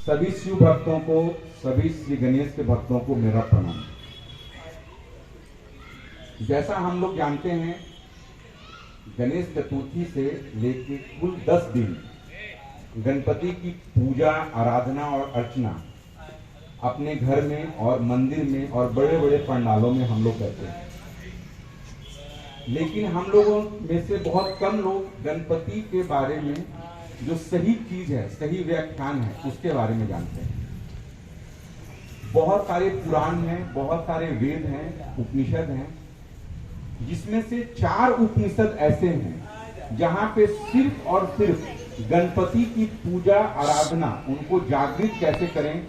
सभी शिव भक्तों को, सभी श्री गणेश के भक्तों को मेरा प्रणाम। जैसा हम लोग जानते हैं, गणेश चतुर्थी से लेकर कुल 10 दिन गणपति की पूजा, आराधना और अर्चना अपने घर में और मंदिर में और बड़े बड़े पंडालों में हम लोग करते हैं। लेकिन हम लोगों में से बहुत कम लोग गणपति के बारे में जो सही चीज है, सही व्याख्यान है, उसके बारे में जानते हैं। बहुत सारे पुराण हैं, बहुत सारे वेद हैं, उपनिषद हैं, जिसमें से 4 उपनिषद ऐसे हैं जहां पे सिर्फ और सिर्फ गणपति की पूजा, आराधना, उनको जागृत कैसे करें,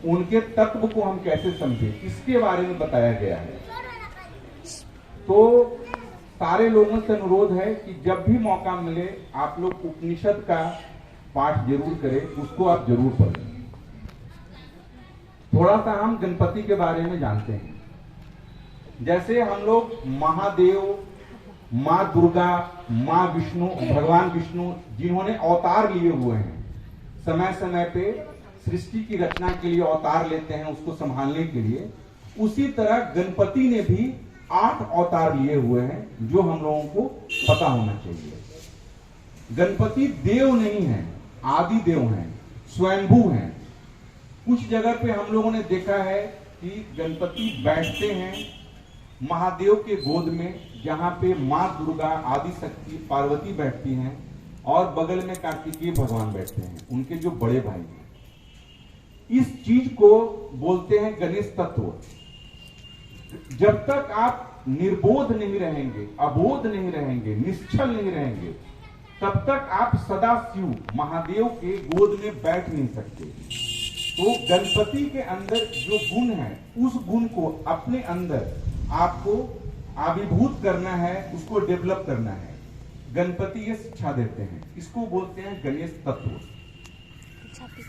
उनके तत्व को हम कैसे समझें, इसके बारे में बताया गया है। तो सारे लोगों से अनुरोध है कि जब भी मौका मिले आप लोग उपनिषद का पाठ जरूर करें, उसको आप जरूर पढ़ें। थोड़ा सा हम गणपति के बारे में जानते हैं। जैसे हम लोग महादेव, माँ दुर्गा, माँ विष्णु, भगवान विष्णु जिन्होंने अवतार लिए हुए हैं, समय समय पे सृष्टि की रचना के लिए अवतार लेते हैं, उसको संभालने के लिए, उसी तरह गणपति ने भी 8 अवतार लिए हुए हैं, जो हम लोगों को पता होना चाहिए। गणपति देव नहीं है, आदि देव हैं, स्वयंभू हैं। कुछ जगह पे हम लोगों ने देखा है कि गणपति बैठते हैं महादेव के गोद में, जहां पे माँ दुर्गा, आदि शक्ति, पार्वती बैठती हैं और बगल में कार्तिकेय भगवान बैठते हैं, उनके जो बड़े भाई हैं। इस चीज को बोलते हैं गणेश तत्व। जब तक आप निर्बोध नहीं रहेंगे, अबोध नहीं रहेंगे, निश्चल नहीं रहेंगे, तब तक आप सदा शिव महादेव के गोद में बैठ नहीं सकते। तो गणपति के अंदर जो गुण है, उस गुण को अपने अंदर आपको आविर्भूत करना है, उसको डेवलप करना है। गणपति ये शिक्षा देते हैं, इसको बोलते हैं गणेश तत्व।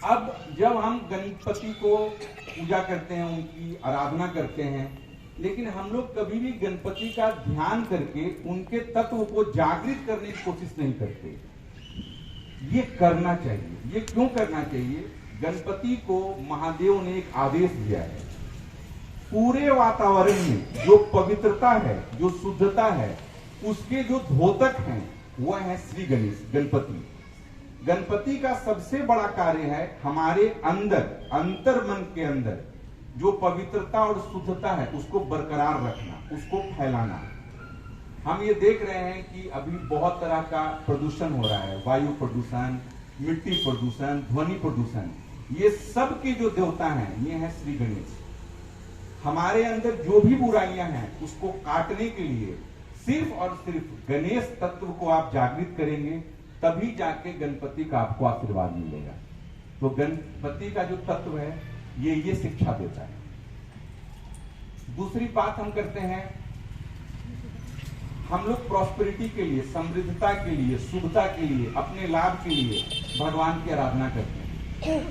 अब जब हम गणपति को पूजा करते हैं, उनकी आराधना करते हैं, लेकिन हम लोग कभी भी गणपति का ध्यान करके उनके तत्व को जागृत करने की कोशिश नहीं करते। ये करना चाहिए। ये क्यों करना चाहिए? गणपति को महादेव ने एक आदेश दिया है, पूरे वातावरण में जो पवित्रता है, जो शुद्धता है, उसके जो द्योतक हैं, वह है श्री गणेश, गणपति। गणपति का सबसे बड़ा कार्य है हमारे अंदर, अंतर मन के अंदर जो पवित्रता और शुद्धता है, उसको बरकरार रखना, उसको फैलाना। हम ये देख रहे हैं कि अभी बहुत तरह का प्रदूषण हो रहा है, वायु प्रदूषण, मिट्टी प्रदूषण, ध्वनि प्रदूषण। ये सब के जो देवता हैं, ये है श्री गणेश। हमारे अंदर जो भी बुराइयां हैं, उसको काटने के लिए सिर्फ और सिर्फ गणेश तत्व को आप जागृत करेंगे, तभी जाके गणपति का आपको आशीर्वाद मिलेगा। तो गणपति का जो तत्व है, ये शिक्षा देता है। दूसरी बात हम करते हैं, हम लोग प्रॉस्पेरिटी के लिए, समृद्धता के लिए, शुभता के लिए, अपने लाभ के लिए भगवान की आराधना करते हैं।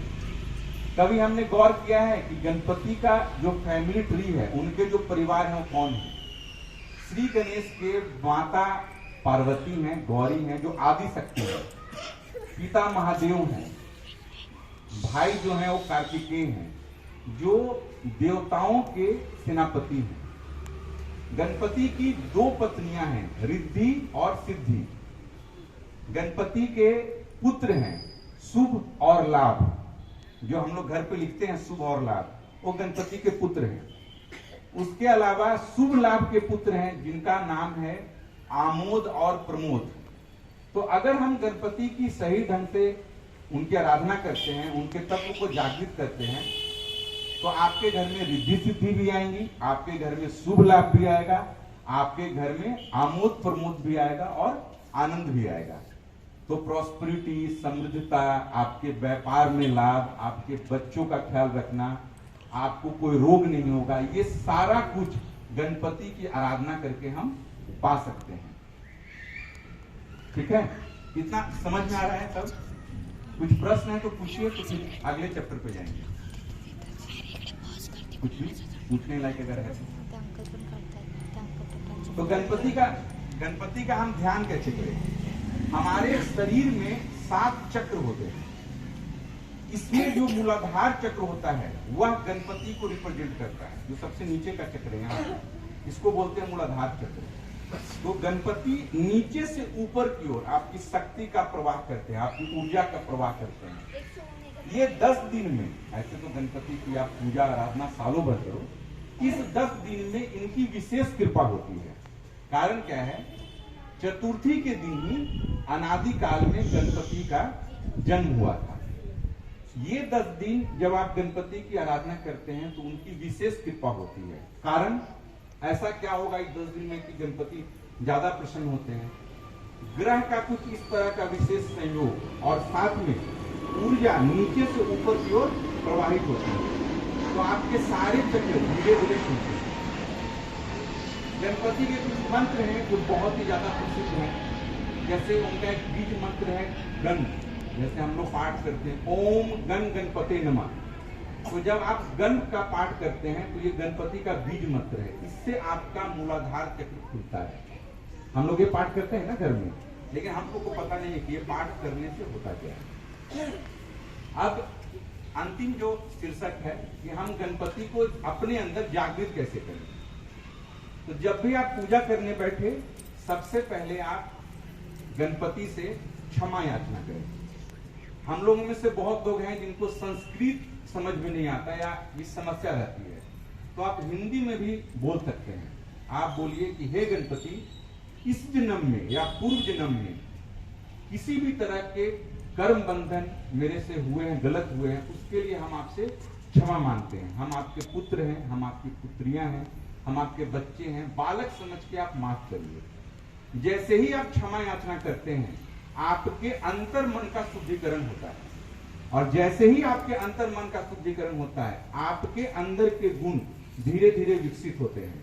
कभी हमने गौर किया है कि गणपति का जो फैमिली ट्री है, उनके जो परिवार है, वो कौन है? श्री गणेश के माता पार्वती हैं, गौरी हैं, जो आदि शक्ति है, पिता महादेव हैं, भाई जो हैं वो कार्तिकेय हैं, जो देवताओं के सेनापति हैं। गणपति की 2 पत्नियां हैं, रिद्धि और सिद्धि। गणपति के पुत्र हैं शुभ और लाभ, जो हम लोग घर पे लिखते हैं शुभ और लाभ, वो गणपति के पुत्र हैं। उसके अलावा शुभ लाभ के पुत्र हैं, जिनका नाम है आमोद और प्रमोद। तो अगर हम गणपति की सही ढंग से उनकी आराधना करते हैं, उनके तत्व को जागृत करते हैं, तो आपके घर में रिद्धि सिद्धि भी आएंगी, आपके घर में शुभ लाभ भी आएगा, आपके घर में आमोद प्रमोद भी आएगा और आनंद भी आएगा। तो प्रॉस्पेरिटी, समृद्धता, आपके व्यापार में लाभ, आपके बच्चों का ख्याल रखना, आपको कोई रोग नहीं होगा, ये सारा कुछ गणपति की आराधना करके हम पा सकते हैं। ठीक है? इतना समझ में आ रहा है सब? कुछ प्रश्न है तो पूछिए, तो फिर अगले चैप्टर पे जाएंगे। कुछ भी पूछने लायक अगर है तो गणपति का हम ध्यान कैसे करें? हमारे शरीर में 7 चक्र होते हैं। इसमें जो मूलाधार चक्र होता है वह गणपति को रिप्रेजेंट करता है। जो सबसे नीचे का चक्र है यहाँ, इसको बोलते हैं मूलाधार चक्र। तो गणपति नीचे से ऊपर की ओर आपकी शक्ति का प्रवाह करते हैं, आपकी ऊर्जा का प्रवाह करते हैं। ये 10 दिन में, ऐसे तो गणपति की आप पूजा आराधना सालों भर करो, इस 10 दिन में इनकी विशेष कृपा होती है। कारण क्या है? चतुर्थी के दिन ही अनादिकाल में गणपति का जन्म हुआ था। ये 10 दिन जब आप गणपति की आराधना करते हैं तो उनकी विशेष कृपा होती है। कारण ऐसा क्या होगा इस 10 दिन में कि गणपति ज्यादा प्रसन्न होते हैं? ग्रह का कुछ इस तरह का विशेष संयोग और साथ में ऊर्जा नीचे से ऊपर की ओर प्रवाहित होती है, तो आपके सारे चक्र धीरे धीरे खुलते हैं। गणपति के कुछ मंत्र हैं जो बहुत ही ज्यादा प्रसिद्ध हैं। जैसे उनका एक बीज मंत्र है गण, जैसे हम लोग पाठ करते हैं ओम गण गणपते नमः। तो जब आप गण का पाठ करते हैं तो ये गणपति का बीज मंत्र है, इससे आपका मूलाधार चक्र खुलता है। हम लोग ये पाठ करते हैं ना घर में, लेकिन हमको को पता नहीं है कि ये पाठ करने से होता क्या है। अब अंतिम जो शीर्षक है कि हम गणपति को अपने अंदर जागृत कैसे करें। तो जब भी आप पूजा करने बैठे, सबसे पहले आप गणपति से क्षमा याचना करें। हम लोगों में से बहुत लोग हैं जिनको संस्कृत समझ में नहीं आता या ये समस्या रहती है, तो आप हिंदी में भी बोल सकते हैं। आप बोलिए कि हे गणपति, इस जन्म में या पूर्व जन्म में किसी भी तरह के कर्म बंधन मेरे से हुए हैं, गलत हुए हैं, उसके लिए हम आपसे क्षमा मांगते हैं। हम आपके पुत्र हैं, हम आपकी पुत्रियां हैं, हम आपके बच्चे हैं, बालक समझ के आप माफ करिए। जैसे ही आप क्षमा याचना करते हैं, आपके अंतर मन का शुद्धिकरण होता है, और जैसे ही आपके अंतर मन का शुद्धिकरण होता है, आपके अंदर के गुण धीरे धीरे विकसित होते हैं,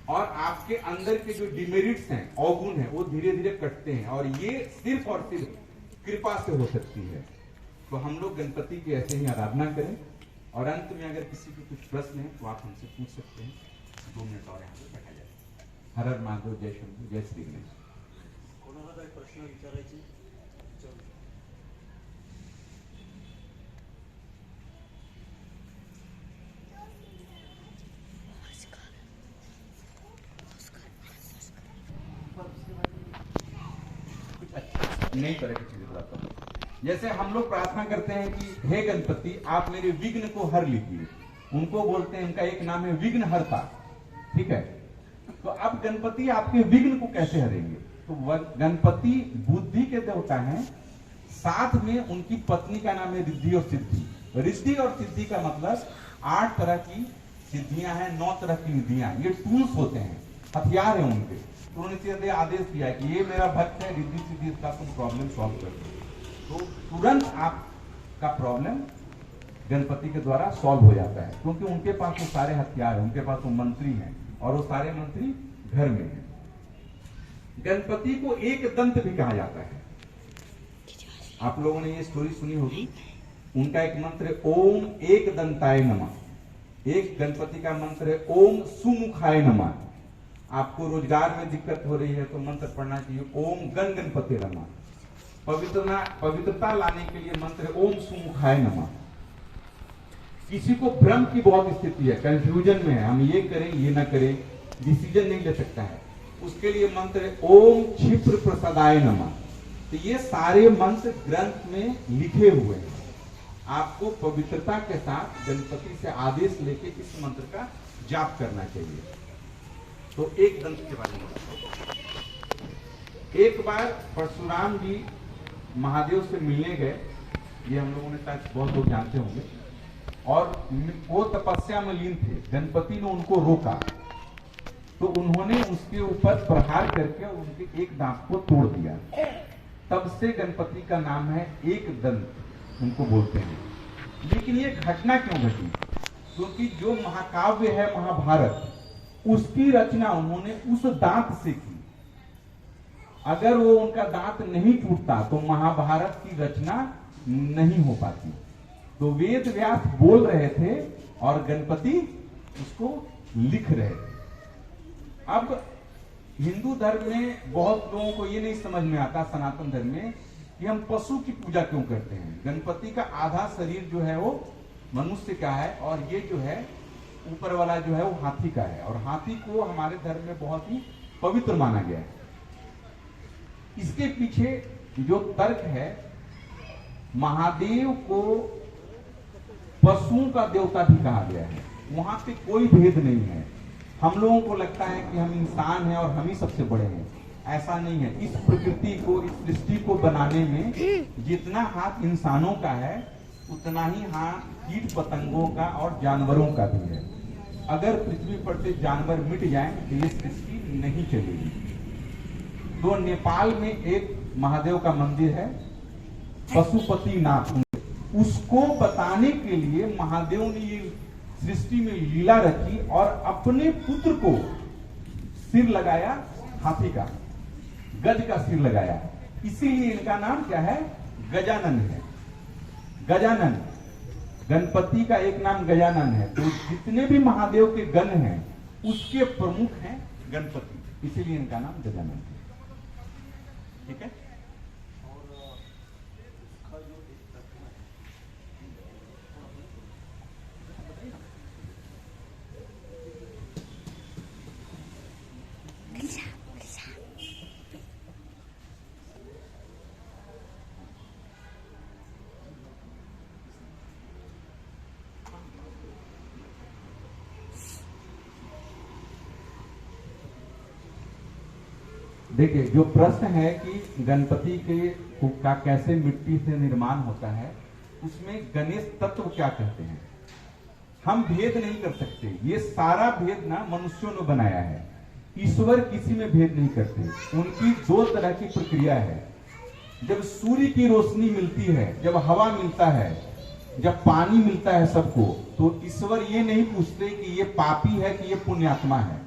और आपके अंदर के जो डिमेरिट्स हैं, अवगुण हैं, वो धीरे धीरे कटते हैं, और ये सिर्फ और सिर्फ कृपा से हो सकती है। तो हम लोग गणपति की ऐसे ही आराधना करें, और अंत में अगर किसी को कुछ प्रश्न है तो आप हमसे पूछ सकते हैं। 2 मिनट और यहाँ पे बैठा जाए। हर हर महादेव, जय शंभू, जय श्री गणेश। कोणाला काही प्रश्न विचारायचे? नहीं तरह की चीजें बताता हूँ। जैसे हम लोग प्रार्थना करते हैं कि हे गणपति, आप मेरे विघ्न को हर लीजिए। उनको बोलते हैं, उनका एक नाम है विघ्न हरता, ठीक है। तो अब गणपति आपके विघ्न को कैसे हरेंगे? तो गणपति बुद्धि के देवता हैं, साथ में उनकी पत्नी का नाम है रिद्धि और सिद्धि। रिद्धि और सिद्धि का मतलब 8 तरह की सिद्धियां हैं, 9 तरह की निधियां, ये टूल्स होते हैं, हथियार है उनके। तो उन्होंने सीधे आदेश दिया कि ये मेरा भक्त है, रिद्धि सिद्धि, इसका तुम प्रॉब्लम सॉल्व कर दो। तो तुरंत आपका प्रॉब्लम गणपति के द्वारा सॉल्व हो जाता है, क्योंकि उनके पास वो सारे हथियार हैं, उनके पास वो मंत्री हैं, और वो सारे मंत्री घर में हैं। गणपति को एक दंत भी कहा जाता है। आप लोगों ने ये स्टोरी सुनी होगी। उनका एक मंत्र है ओम एक दंताय नमः। एक गणपति का मंत्र है ओम सुमुखाय नमः। आपको रोजगार में दिक्कत हो रही है तो मंत्र पढ़ना चाहिए ओम गण गणपति नमः। पवित्रता लाने के लिए मंत्र है ओम सुमुखाय नमः। किसी को भ्रम की बहुत स्थिति है, कंफ्यूजन में है, हम ये करें ये ना करें, डिसीजन नहीं ले सकता है, उसके लिए मंत्र है ओम क्षिप्र प्रसादाय नमः। तो ये सारे मंत्र ग्रंथ में लिखे हुए हैं। आपको पवित्रता के साथ गणपति से आदेश लेके इस मंत्र का जाप करना चाहिए। तो एक दंत के बारे में बताओ। एक बार परशुराम जी महादेव से मिलने गए, ये हम लोगों ने शायद बहुत लोग जानते होंगे, और वो तपस्या में लीन थे। गणपति ने उनको रोका, तो उन्होंने उसके ऊपर प्रहार करके उनके एक दांत को तोड़ दिया। तब से गणपति का नाम है एक दंत, उनको बोलते हैं। लेकिन ये घटना क्यों घटी? क्योंकि जो महाकाव्य है महाभारत, उसकी रचना उन्होंने उस दांत से की। अगर वो उनका दांत नहीं टूटता तो महाभारत की रचना नहीं हो पाती। तो वेद व्यास बोल रहे थे और गणपति उसको लिख रहे थे। अब हिंदू धर्म में बहुत लोगों को ये नहीं समझ में आता, सनातन धर्म में, कि हम पशु की पूजा क्यों करते हैं। गणपति का आधा शरीर जो है वो मनुष्य का है और ये जो है ऊपर वाला जो है वो हाथी का है, और हाथी को हमारे धर्म में बहुत ही पवित्र माना गया है। इसके पीछे जो तर्क है, महादेव को पशुओं का देवता भी कहा गया है, वहां पे कोई भेद नहीं है। हम लोगों को लगता है कि हम इंसान हैं और हम ही सबसे बड़े हैं, ऐसा नहीं है। इस प्रकृति को, इस सृष्टि को बनाने में जितना हाथ इंसानों का है उतना ही हाथ कीट पतंगों का और जानवरों का भी है। अगर पृथ्वी पर से जानवर मिट जाएं तो ये सृष्टि नहीं चलेगी। तो नेपाल में एक महादेव का मंदिर है, पशुपतिनाथ, उसको बताने के लिए महादेव ने ये सृष्टि में लीला रखी और अपने पुत्र को सिर लगाया हाथी का, गज का सिर लगाया, इसीलिए इनका नाम क्या है, गजानन है। गजानन, गणपति का एक नाम गजानन है। तो जितने भी महादेव के गण हैं उसके प्रमुख हैं गणपति, इसीलिए इनका नाम गजानन है। ठीक है। और इसका जो एक तर्क है, बताइए ना। देखिए, जो प्रश्न है कि गणपति के का कैसे मिट्टी से निर्माण होता है, उसमें गणेश तत्व क्या कहते हैं, हम भेद नहीं कर सकते। ये सारा भेद ना मनुष्यों ने बनाया है। ईश्वर किसी में भेद नहीं करते। उनकी दो तरह की प्रक्रिया है। जब सूर्य की रोशनी मिलती है, जब हवा मिलता है, जब पानी मिलता है सबको, तो ईश्वर ये नहीं पूछते कि ये पापी है कि ये पुण्यात्मा है।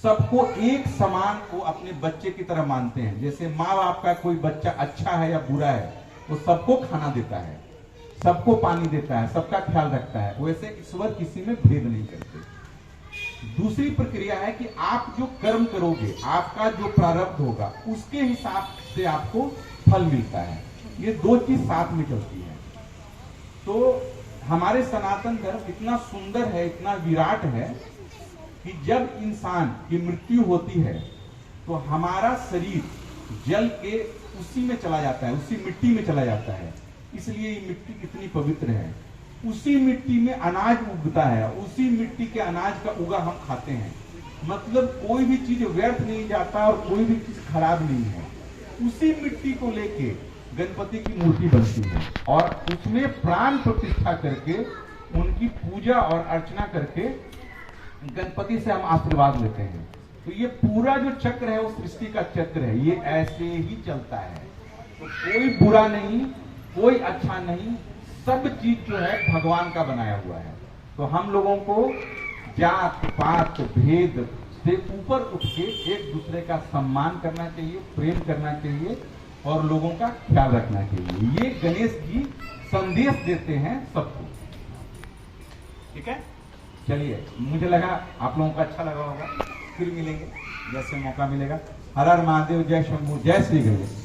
सबको एक समान को अपने बच्चे की तरह मानते हैं। जैसे माँ बाप का कोई बच्चा अच्छा है या बुरा है, वो सबको खाना देता है, सबको पानी देता है, सबका ख्याल रखता है, वैसे ईश्वर किसी में भेद नहीं करते। दूसरी प्रक्रिया है कि आप जो कर्म करोगे, आपका जो प्रारब्ध होगा, उसके हिसाब से आपको फल मिलता है। ये दो चीज साथ में चलती है। तो हमारे सनातन धर्म इतना सुंदर है, इतना विराट है कि जब इंसान की मृत्यु होती है तो हमारा शरीर जल के उसी में चला जाता है, उसी मिट्टी में चला जाता है। इसलिए ये मिट्टी कितनी पवित्र है। उसी मिट्टी में अनाज उगता है, उसी मिट्टी के अनाज का उगा हम खाते हैं। मतलब कोई भी चीज व्यर्थ नहीं जाता और कोई भी चीज खराब नहीं है। उसी मिट्टी को लेके गणपति की मूर्ति बनती है और उसमें प्राण प्रतिष्ठा करके उनकी पूजा और अर्चना करके गणपति से हम आशीर्वाद लेते हैं। तो ये पूरा जो चक्र है वो सृष्टि का चक्र है, ये ऐसे ही चलता है। तो कोई बुरा नहीं, कोई अच्छा नहीं, सब चीज जो है भगवान का बनाया हुआ है। तो हम लोगों को जात पात भेद से ऊपर उठ के एक दूसरे का सम्मान करना चाहिए, प्रेम करना चाहिए और लोगों का ख्याल रखना चाहिए। ये गणेश जी संदेश देते हैं सबको। ठीक है, चलिए, मुझे लगा आप लोगों को अच्छा लगा होगा। फिर मिलेंगे जैसे मौका मिलेगा। हर हर महादेव, जय शंभू, जय श्री गणेश।